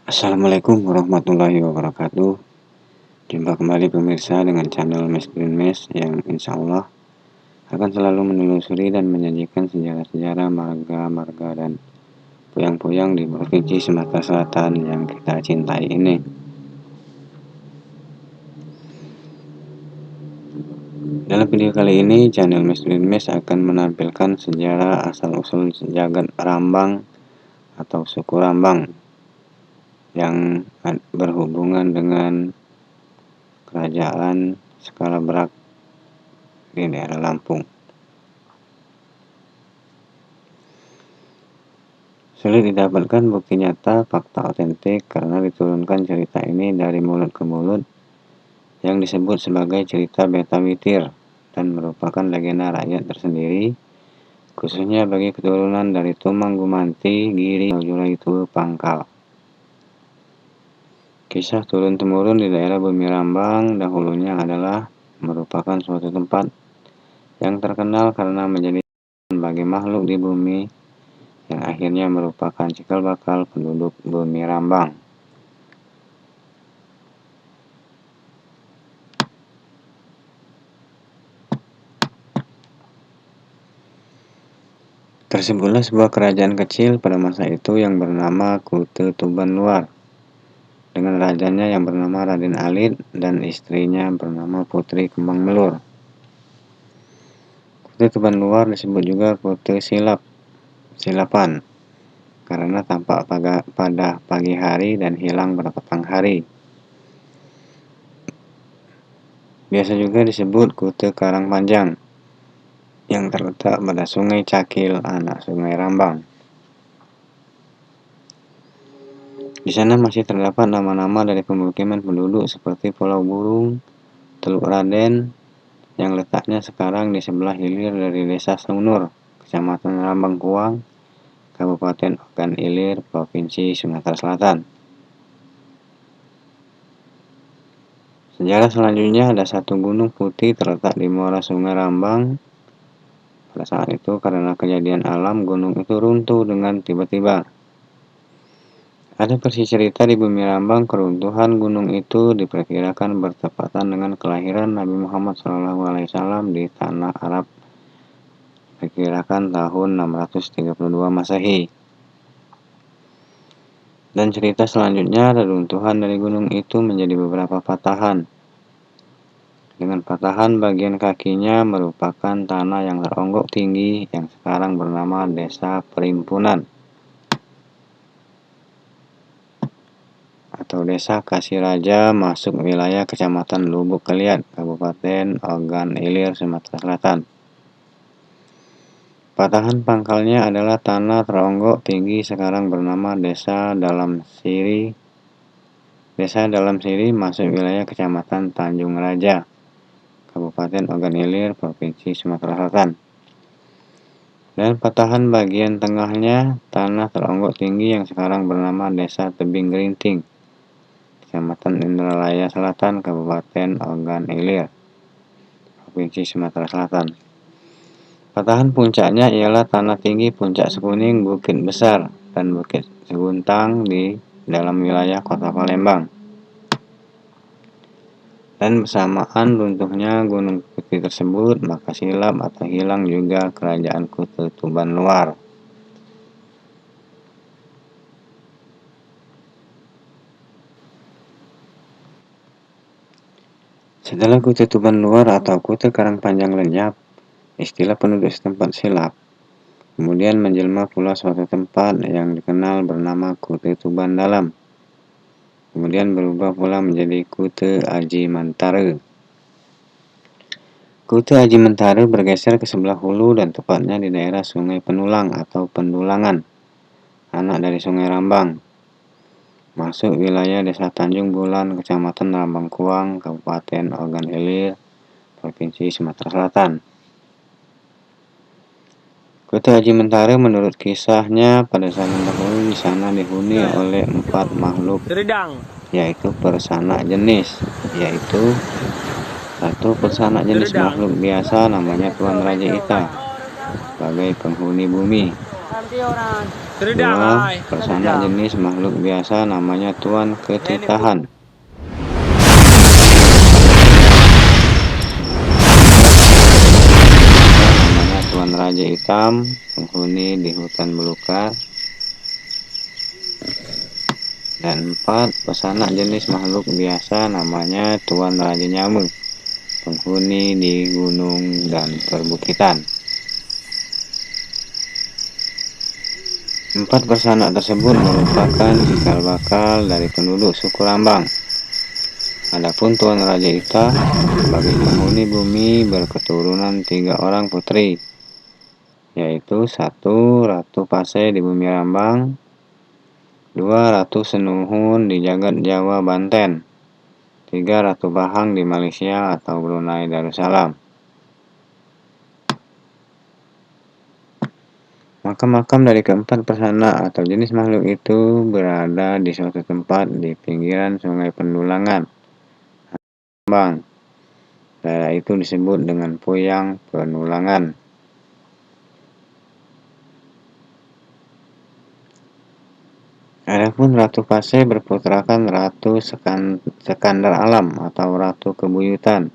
Assalamualaikum warahmatullahi wabarakatuh. Jumpa kembali pemirsa dengan channel Mes Green Mes yang insya Allah akan selalu menelusuri dan menyajikan sejarah-sejarah marga-marga dan puyang-puyang di Provinsi Sumatera Selatan yang kita cintai ini. Dalam video kali ini, channel Mes Green Mes akan menampilkan sejarah asal-usul jagat Rambang atau suku Rambang yang berhubungan dengan kerajaan skala Berak di daerah Lampung. Sulit didapatkan bukti nyata fakta otentik karena diturunkan cerita ini dari mulut ke mulut yang disebut sebagai cerita Betawitir dan merupakan legenda rakyat tersendiri khususnya bagi keturunan dari Tumang Gumanti, Giri, Julaitu, Pangkal. Kisah turun-temurun di daerah Bumi Rambang dahulunya adalah merupakan suatu tempat yang terkenal karena menjadi bagi makhluk di bumi yang akhirnya merupakan cikal bakal penduduk Bumi Rambang. Tersebutlah sebuah kerajaan kecil pada masa itu yang bernama Kute Tuban Luar, dengan rajanya yang bernama Raden Alit dan istrinya bernama Putri Kembang Melur. Kute Tuban Luar disebut juga Kute Silapan karena tampak pada pagi hari dan hilang pada petang hari. Biasa juga disebut Kute Karang Panjang yang terletak pada Sungai Cakil, anak Sungai Rambang. Di sana masih terdapat nama-nama dari pemukiman penduduk seperti Pulau Burung, Teluk Raden, yang letaknya sekarang di sebelah hilir dari Desa Sunur, Kecamatan Rambang Kuang, Kabupaten Ogan Ilir, Provinsi Sumatera Selatan. Sejarah selanjutnya ada satu gunung putih terletak di muara Sungai Rambang. Pada saat itu karena kejadian alam gunung itu runtuh dengan tiba-tiba. Ada versi cerita di Bumi Rambang keruntuhan gunung itu diperkirakan bertepatan dengan kelahiran Nabi Muhammad SAW di tanah Arab, diperkirakan tahun 632 Masehi. Dan cerita selanjutnya reruntuhan dari gunung itu menjadi beberapa patahan. Dengan patahan bagian kakinya merupakan tanah yang teronggok tinggi yang sekarang bernama Desa Perimpunan atau Desa Kasiraja, masuk wilayah Kecamatan Lubuk Keliat, Kabupaten Ogan Ilir, Sumatera Selatan. Patahan pangkalnya adalah tanah teronggok tinggi sekarang bernama Desa Dalam Siri masuk wilayah Kecamatan Tanjung Raja, Kabupaten Ogan Ilir, Provinsi Sumatera Selatan. Dan patahan bagian tengahnya tanah teronggok tinggi yang sekarang bernama Desa Tebing Gerinting, Kecamatan Indralaya Selatan, Kabupaten Ogan Ilir, Provinsi Sumatera Selatan. Patahan puncaknya ialah tanah tinggi Puncak Sekuning, Bukit Besar, dan Bukit Seguntang di dalam wilayah Kota Palembang. Dan bersamaan runtuhnya gunung putih tersebut, maka silap atau hilang juga kerajaan Kute Tuban Luar. Setelah Kute Tuban Luar atau Kute Karang Panjang lenyap, istilah penduduk setempat silap. Kemudian menjelma pula suatu tempat yang dikenal bernama Kute Tuban Dalam. Kemudian berubah pula menjadi Kute Aji Mantare. Kute Aji Mantare bergeser ke sebelah hulu dan tepatnya di daerah Sungai Penulang atau Pendulangan, anak dari Sungai Rambang. Masuk wilayah Desa Tanjung Bulan, Kecamatan Rambang Kuang, Kabupaten Ogan Ilir, Provinsi Sumatera Selatan. Kute Aji Mantare menurut kisahnya pada zaman dahulu di sana dihuni oleh 4 makhluk, yaitu persanak jenis, yaitu satu persanak jenis makhluk biasa namanya Tuan Raja Ita sebagai penghuni bumi. Dua, persana jenis makhluk biasa namanya Tuan Ketitahan. Namanya Tuan Raja Hitam, penghuni di hutan belukar. Dan 4, pesanak jenis makhluk biasa namanya Tuan Raja Nyamuk, penghuni di gunung dan perbukitan. 4 pesanak tersebut merupakan cikal bakal dari penduduk suku Rambang. Adapun Tuan Raja Ita sebagai penghuni bumi berketurunan 3 orang putri, yaitu 1 Ratu Pase di bumi Rambang, 2 Ratu Senuhun di Jagat Jawa Banten, 3 Ratu Bahang di Malaysia atau Brunei Darussalam. Makam-makam dari keempat persana atau jenis makhluk itu berada di suatu tempat di pinggiran Sungai Pendulangan, Rambang. Daerah itu disebut dengan Puyang Penulangan. Adapun Ratu Pase berputrakan Ratu Sekandar Alam atau Ratu Kebuyutan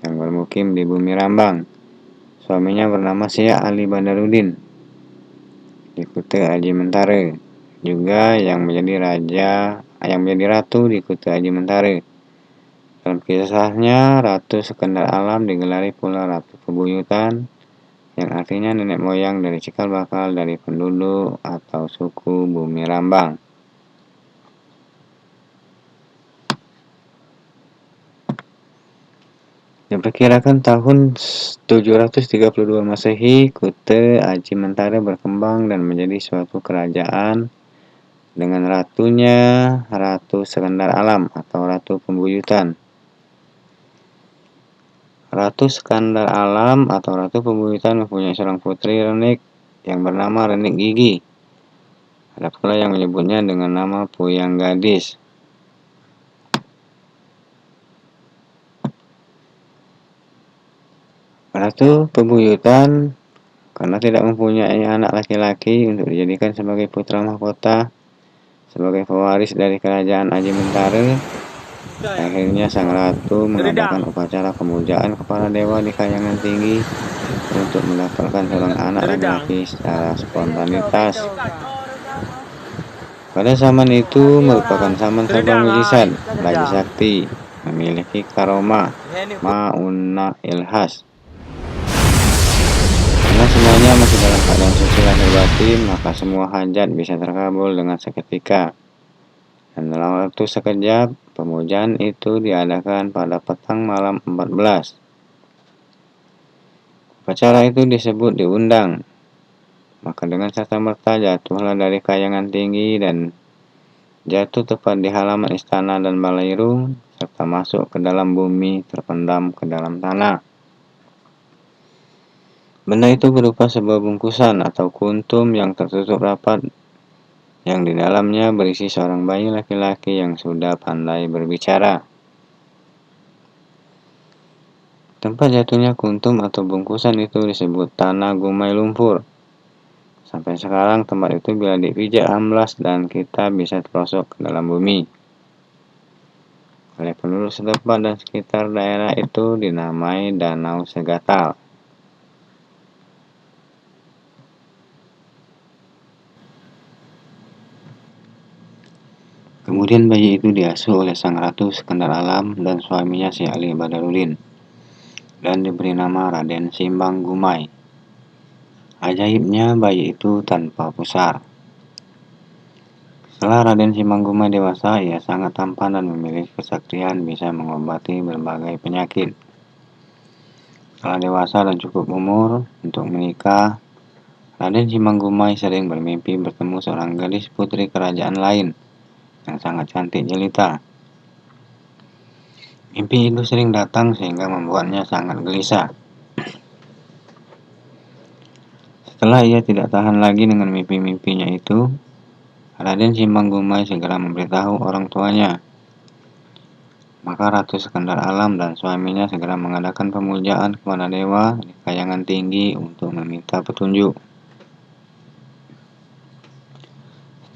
yang bermukim di bumi Rambang. Suaminya bernama Syekh Ali Badarudin di Kuta Aji Mentara, juga yang menjadi ratu di Kuta Aji Mentara. Dalam kisahnya, Ratu Sekandar Alam digelari pula Ratu Kebuyutan, yang artinya nenek moyang dari cikal bakal dari penduduk atau suku bumi Rambang. Diperkirakan tahun 732 Masehi, Kuta Aji Mentara berkembang dan menjadi suatu kerajaan dengan ratunya Ratu Sekandar Alam atau Ratu Pembuyutan. Ratu Sekandar Alam atau Ratu Pembuyutan mempunyai seorang putri Renik yang bernama Renik Gigi. Ada pula yang menyebutnya dengan nama Puyang Gadis. Ratu Pembuyutan karena tidak mempunyai anak laki-laki untuk dijadikan sebagai putra mahkota sebagai pewaris dari kerajaan Aji Mentara, akhirnya sang ratu mengadakan upacara pemujaan kepada dewa di Kayangan Tinggi untuk mendapatkan seorang anak laki-laki secara spontanitas. Pada zaman itu merupakan zaman serba mujizat, Raja Sakti, memiliki karomah, ma'unah ilhas. Karena semuanya masih dalam keadaan suci lahir batin, maka semua hajat bisa terkabul dengan seketika. Dan dalam waktu sekejap, pemujaan itu diadakan pada petang malam 14. Upacara itu disebut diundang. Maka dengan serta-merta jatuhlah dari Kayangan Tinggi dan jatuh tepat di halaman istana dan balairung, serta masuk ke dalam bumi terpendam ke dalam tanah. Benda itu berupa sebuah bungkusan atau kuntum yang tertutup rapat, yang di dalamnya berisi seorang bayi laki-laki yang sudah pandai berbicara. Tempat jatuhnya kuntum atau bungkusan itu disebut Tanah Gumai Lumpur. Sampai sekarang tempat itu bila dipijak amblas dan kita bisa terprosok ke dalam bumi. Oleh penduduk setempat dan sekitar daerah itu dinamai Danau Segatal. Kemudian bayi itu diasuh oleh sang Ratu Sekandar Alam dan suaminya Syekh Ali Badarudin, dan diberi nama Raden Simbang Gumai. Ajaibnya bayi itu tanpa pusar. Setelah Raden Simbang Gumai dewasa, ia sangat tampan dan memiliki kesaktian bisa mengobati berbagai penyakit. Setelah dewasa dan cukup umur untuk menikah, Raden Simbang Gumai sering bermimpi bertemu seorang gadis putri kerajaan lain yang sangat cantik jelita. Mimpi itu sering datang sehingga membuatnya sangat gelisah. Setelah ia tidak tahan lagi dengan mimpi-mimpinya itu, Raden Simbang Gumai segera memberitahu orang tuanya. Maka Ratu Sekandar Alam dan suaminya segera mengadakan pemujaan kepada dewa di Kayangan Tinggi untuk meminta petunjuk.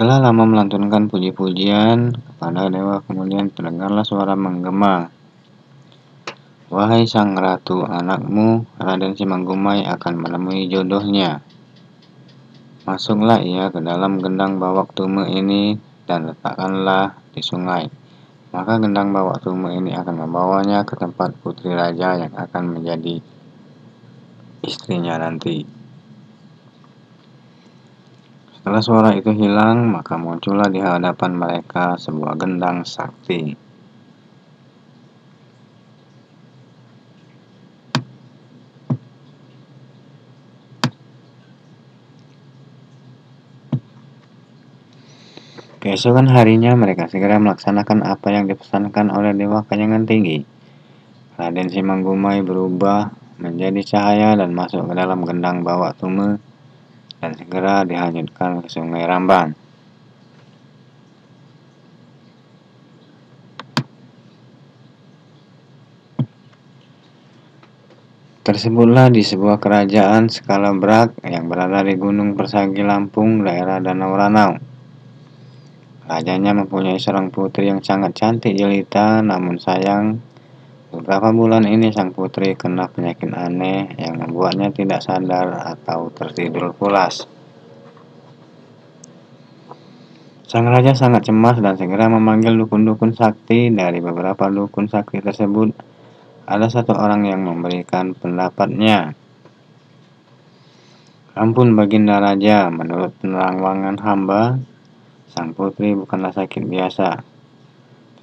Setelah lama melantunkan puji-pujian kepada dewa, kemudian terdengarlah suara menggema. Wahai sang ratu, anakmu Raden Simanggumai akan menemui jodohnya. Masuklah ia ke dalam gendang bawak tume ini dan letakkanlah di sungai. Maka gendang bawak tume ini akan membawanya ke tempat putri raja yang akan menjadi istrinya nanti. Setelah suara itu hilang, maka muncullah di hadapan mereka sebuah gendang sakti. Keesokan harinya mereka segera melaksanakan apa yang dipesankan oleh Dewa Kanyangan Tinggi. Raden Simanggumai berubah menjadi cahaya dan masuk ke dalam gendang bawak tume dan segera dihanyutkan ke sungai Ramban. Tersebutlah di sebuah kerajaan skala berat yang berada di Gunung Persagi Lampung, daerah Danau Ranau. Rajanya mempunyai seorang putri yang sangat cantik jelita, namun sayang, beberapa bulan ini sang putri kena penyakit aneh yang membuatnya tidak sadar atau tertidur pulas. Sang raja sangat cemas dan segera memanggil dukun-dukun sakti. Dari beberapa dukun sakti tersebut, ada satu orang yang memberikan pendapatnya. Ampun Baginda Raja, menurut penerawangan hamba, sang putri bukanlah sakit biasa,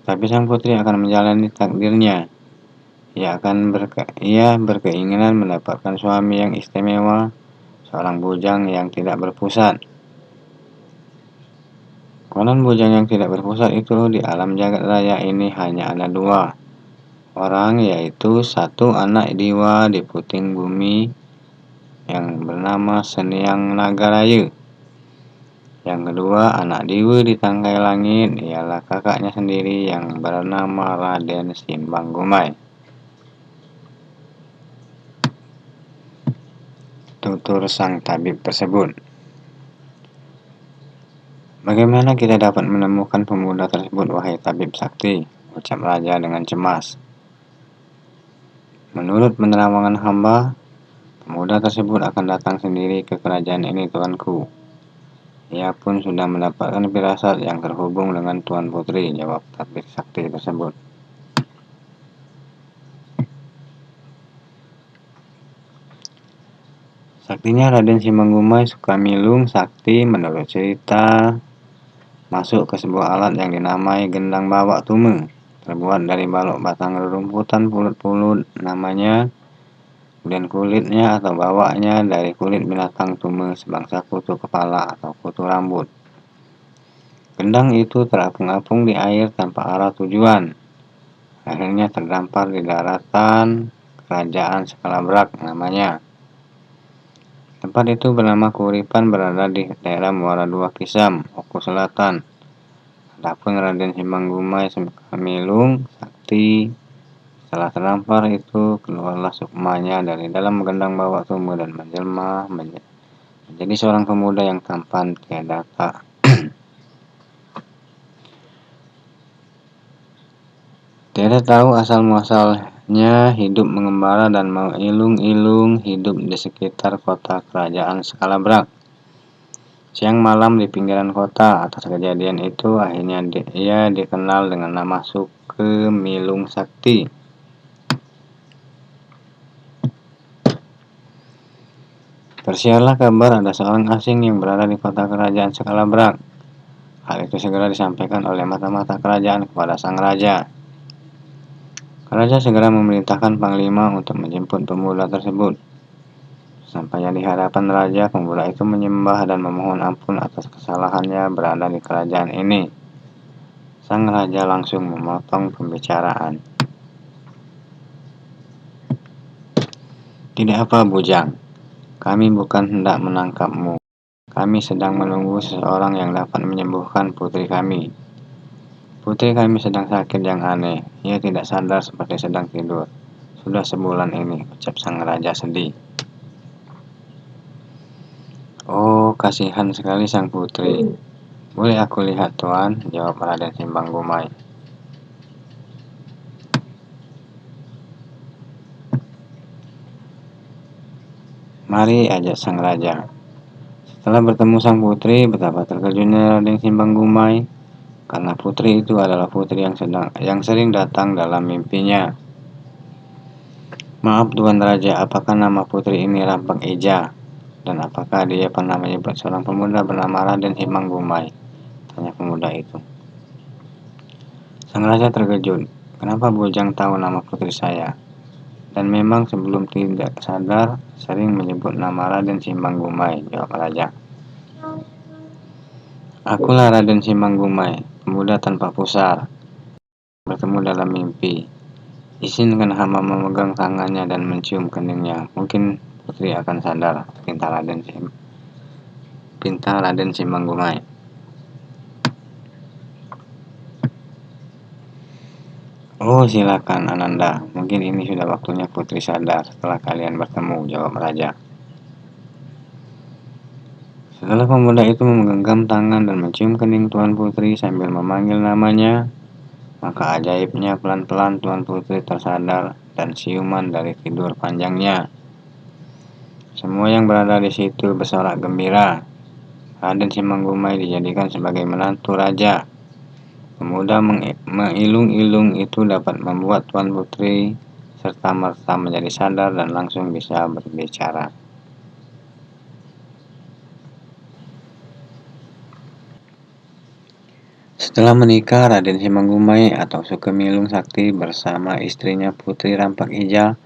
tetapi sang putri akan menjalani takdirnya. Ia berkeinginan mendapatkan suami yang istimewa, seorang bujang yang tidak berpusat. Konon bujang yang tidak berpusat itu di alam jagat raya ini hanya ada dua orang, yaitu satu anak diwa di puting bumi yang bernama Seniang Nagaraya. Yang kedua, anak dewa di tangkai langit, ialah kakaknya sendiri yang bernama Raden Simanggumai. Tutur sang tabib tersebut. Bagaimana kita dapat menemukan pemuda tersebut, wahai tabib sakti? Ucap raja dengan cemas. Menurut penerawangan hamba, pemuda tersebut akan datang sendiri ke kerajaan ini, tuanku. Ia pun sudah mendapatkan firasat yang terhubung dengan Tuan Putri, jawab tabib sakti tersebut. Saktinya Raden Simanggumai Sukamilung Sakti menurut cerita masuk ke sebuah alat yang dinamai gendang bawak tume, terbuat dari balok batang rerumputan pulut-pulut namanya, kemudian kulitnya atau bawaknya dari kulit binatang tume sebangsa kutu kepala atau kutu rambut. Gendang itu terapung-apung di air tanpa arah tujuan. Akhirnya terdampar di daratan kerajaan Skalabrak namanya. Tempat itu bernama Kuripan, berada di daerah Muara Dua Kisam, Oku Selatan. Adapun Raden Simanggumai Sukamilung Sakti, setelah terdampar itu keluarlah sukmanya dari dalam gendang bawak tume dan menjelma menjadi seorang pemuda yang tampan tiada tak. Tiada tahu asal muasalnya, hidup mengembara dan mengilung-ilung hidup di sekitar kota kerajaan Skalabrak. Siang malam di pinggiran kota. Atas kejadian itu akhirnya ia dikenal dengan nama Sukemilung Sakti. Tersiarlah kabar ada seorang asing yang berada di kota kerajaan Skalabrak. Hal itu segera disampaikan oleh mata-mata kerajaan kepada sang raja. Raja segera memerintahkan panglima untuk menjemput pemuda tersebut. Sampainya di hadapan raja, pemuda itu menyembah dan memohon ampun atas kesalahannya berada di kerajaan ini. Sang raja langsung memotong pembicaraan. Tidak apa, bujang. Kami bukan hendak menangkapmu. Kami sedang menunggu seseorang yang dapat menyembuhkan putri kami. Putri kami sedang sakit yang aneh. Ia tidak sadar seperti sedang tidur. Sudah sebulan ini, ucap sang raja sedih. Oh, kasihan sekali sang putri. Boleh aku lihat, Tuan, jawab Raden Simbang Gumai. Mari, ajak sang raja. Setelah bertemu sang putri, betapa terkejutnya Raden Simbang Gumai, karena putri itu adalah putri yang sering datang dalam mimpinya. Maaf, Tuan Raja, apakah nama putri ini Rampak Eja? Dan apakah dia pernah menyebut seorang pemuda bernama Raden Simbang Gumai? Tanya pemuda itu. Sang raja terkejut. Kenapa Bujang tahu nama putri saya? Dan memang sebelum tidak sadar sering menyebut nama Raden Simbang Gumai, jawab raja. Akulah Raden Simbang Gumai, pemuda tanpa pusar, bertemu dalam mimpi. Izinkan hamba memegang tangannya dan mencium keningnya. Mungkin putri akan sadar, pinta Raden Simbang Gumai. Oh, silakan Ananda. Mungkin ini sudah waktunya putri sadar setelah kalian bertemu, jawab raja. Setelah pemuda itu menggenggam tangan dan mencium kening Tuan Putri sambil memanggil namanya, maka ajaibnya pelan-pelan Tuan Putri tersadar dan siuman dari tidur panjangnya. Semua yang berada di situ bersorak gembira. Raden Simbang Gumai dijadikan sebagai menantu raja. Pemuda mengilung-ilung itu dapat membuat Tuan Putri serta-merta menjadi sadar dan langsung bisa berbicara. Setelah menikah, Raden Simbang Gumai atau Sukemilung Sakti bersama istrinya Putri Rampak Eja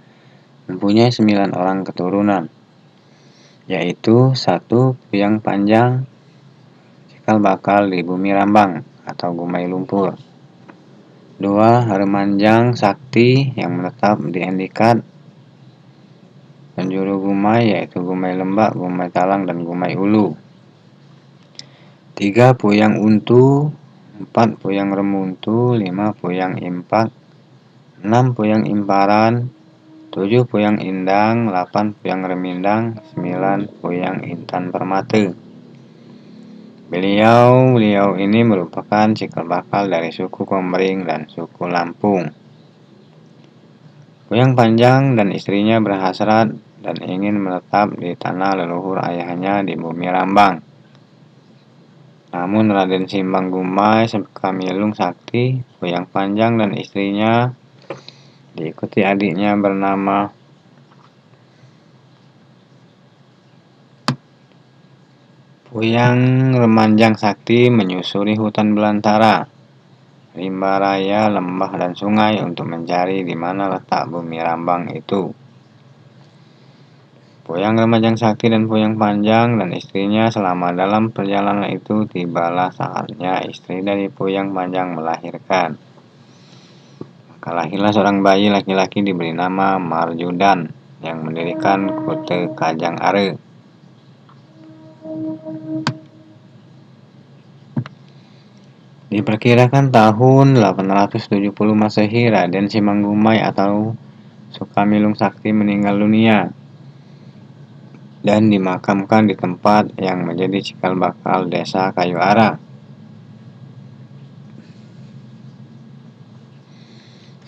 mempunyai 9 orang keturunan, yaitu 1 Puyang Panjang, cikal bakal di Bumi Rambang atau Gumai Lumpur. 2 Remanjang Sakti yang menetap di Endikat, penjuru Gumai yaitu Gumai Lembak, Gumai Talang, dan Gumai Ulu. 3 Puyang Untu, 4 Puyang Remuntu, 5 Puyang Impak, 6 Puyang Imparan, 7 Puyang Indang, 8 Puyang Remindang, 9 Puyang Intan Permate. Beliau ini merupakan cikal bakal dari suku Komering dan suku Lampung. Puyang Panjang dan istrinya berhasrat dan ingin menetap di tanah leluhur ayahnya di Bumi Rambang. Namun Raden Simbang Gumai, Sukemilung Sakti, Puyang Panjang dan istrinya diikuti adiknya bernama Puyang Remanjang Sakti menyusuri hutan belantara, rimba raya, lembah, dan sungai untuk mencari di mana letak Bumi Rambang itu. Puyang Remanjang Sakti dan Puyang Panjang dan istrinya selama dalam perjalanan itu tibalah saatnya istri dari Puyang Panjang melahirkan. Maka lahirlah seorang bayi laki-laki diberi nama Marjudan yang mendirikan Kute Kajang Are. Diperkirakan tahun 870 Masehi, Raden Simbang Gumai atau Sukemilung Sakti meninggal dunia dan dimakamkan di tempat yang menjadi cikal bakal desa Kayu Ara.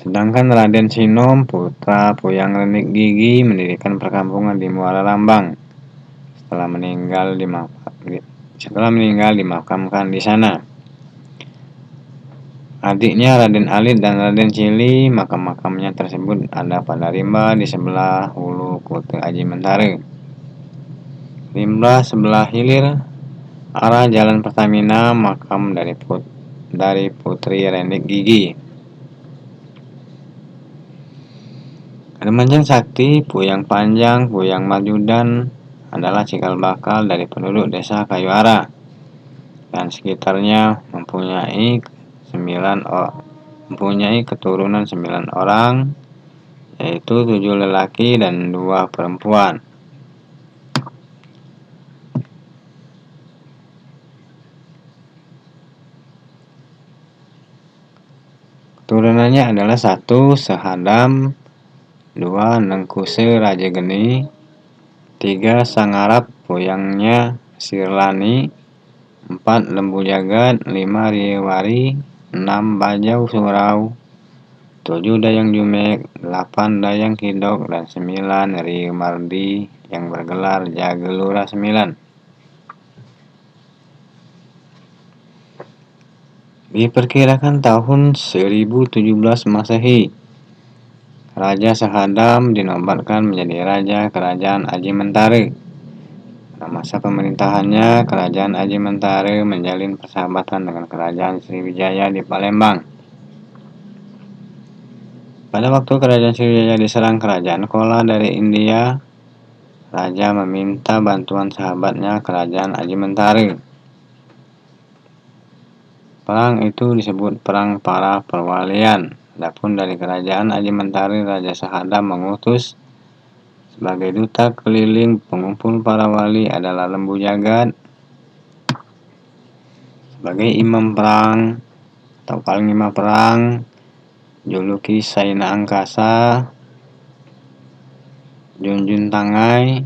Sedangkan Raden Sinom, putra Puyang Renik Gigi, mendirikan perkampungan di Muara Rambang. Setelah meninggal dimakamkan di sana. Adiknya Raden Alit dan Raden Cili, makam-makamnya tersebut ada pada rimba di sebelah hulu Kute Aji Mentare. Rimba sebelah hilir arah Jalan Pertamina, makam dari Putri Renik Gigi. Remanjang Sakti, Puyang Panjang, Puyang Marjudan adalah cikal bakal dari penduduk desa Kayu Ara dan sekitarnya mempunyai keturunan 9 orang, yaitu 7 lelaki dan 2 perempuan. Keturunannya adalah 1 Sehadam, 2 Nengkuse Raja Geni, 3 Sangarap Puyangnya Sirlani, 4 lembu jagat, 5 riwari, 6 bajau surau, 7 dayang jumek, 8 dayang kidok, dan 9 rimardi yang bergelar Jagelura 9. Diperkirakan tahun 1017 Masehi, Raja Sahadam dinobatkan menjadi Raja Kerajaan Aji Mentare. Pada masa pemerintahannya, Kerajaan Aji Mentare menjalin persahabatan dengan Kerajaan Sriwijaya di Palembang. Pada waktu Kerajaan Sriwijaya diserang Kerajaan Chola dari India, Raja meminta bantuan sahabatnya Kerajaan Aji Mentare. Perang itu disebut Perang Para Perwalian. Adapun dari Kerajaan Aji Mentare, Raja Sahadam mengutus sebagai duta keliling pengumpul para wali adalah Lembu Jagat. Sebagai imam perang atau panglima perang, juluki Saina Angkasa, Junjun Tangai,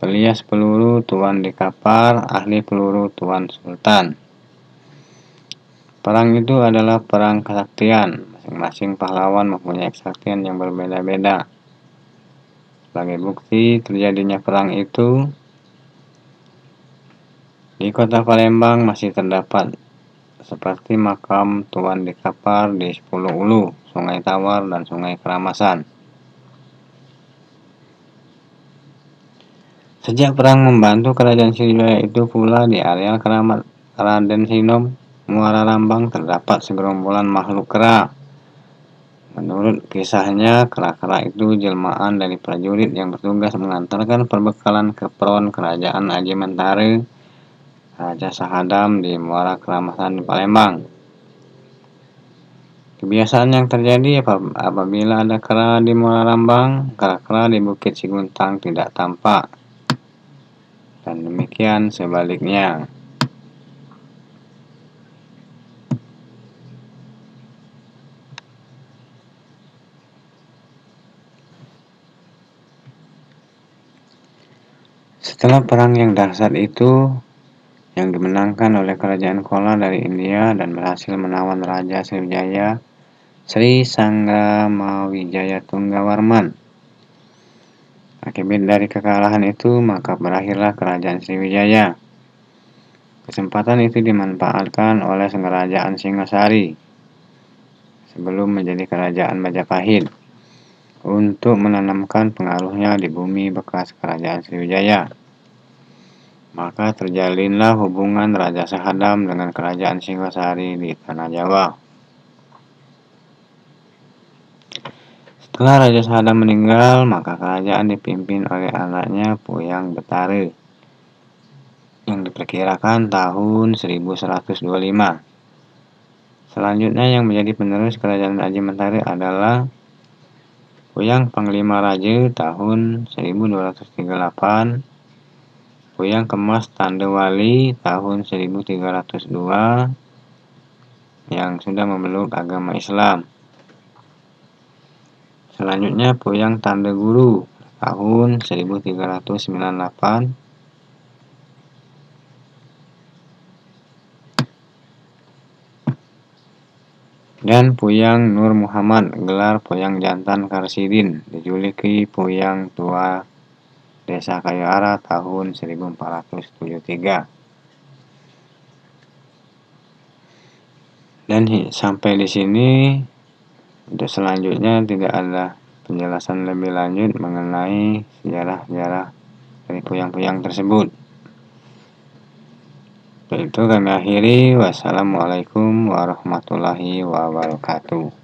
pelias peluru Tuan Dekapar, ahli peluru Tuan Sultan. Perang itu adalah perang kesaktian. Masing-masing pahlawan mempunyai kesaktian yang berbeda-beda. Sebagai bukti terjadinya perang itu, di kota Palembang masih terdapat seperti makam Tuan Dekapar di 10 Ulu, Sungai Tawar, dan Sungai Keramasan. Sejak perang membantu Kerajaan Sriwijaya itu pula di areal keramat Raden Sinom, Muara Rambang terdapat segerombolan makhluk kera. Menurut kisahnya, kera-kera itu jelmaan dari prajurit yang bertugas mengantarkan perbekalan ke peron Kerajaan Aji Mentare, Raja Sahadam di Muara Keramasan di Palembang. Kebiasaan yang terjadi apabila ada kera di Muara Rambang, kera-kera di Bukit Siguntang tidak tampak. Dan demikian sebaliknya. Setelah perang yang dahsyat itu, yang dimenangkan oleh Kerajaan Chola dari India dan berhasil menawan Raja Sriwijaya, Sri Sanggamawijaya Tunggawarman. Akibat dari kekalahan itu, maka berakhirlah Kerajaan Sriwijaya. Kesempatan itu dimanfaatkan oleh Kerajaan Singhasari sebelum menjadi Kerajaan Majapahit untuk menanamkan pengaruhnya di bumi bekas Kerajaan Sriwijaya. Maka terjalinlah hubungan Raja Sahadam dengan Kerajaan Singhasari di Tanah Jawa. Setelah Raja Sahadam meninggal, maka kerajaan dipimpin oleh anaknya Puyang Betare yang diperkirakan tahun 1125. Selanjutnya yang menjadi penerus Kerajaan Aji Mentare adalah Puyang Panglima Raja tahun 1238, Puyang Kemas Tandewali tahun 1302 yang sudah memeluk agama Islam. Selanjutnya Puyang Tandeguru tahun 1398, dan Puyang Nur Muhammad gelar Puyang Jantan Karsidin, dijuluki Puyang Tua Desa Kayu Ara tahun 1473. Dan sampai di sini, untuk selanjutnya tidak ada penjelasan lebih lanjut mengenai sejarah-sejarah dari puyang-puyang tersebut. Itu kami akhiri. Wassalamualaikum warahmatullahi wabarakatuh.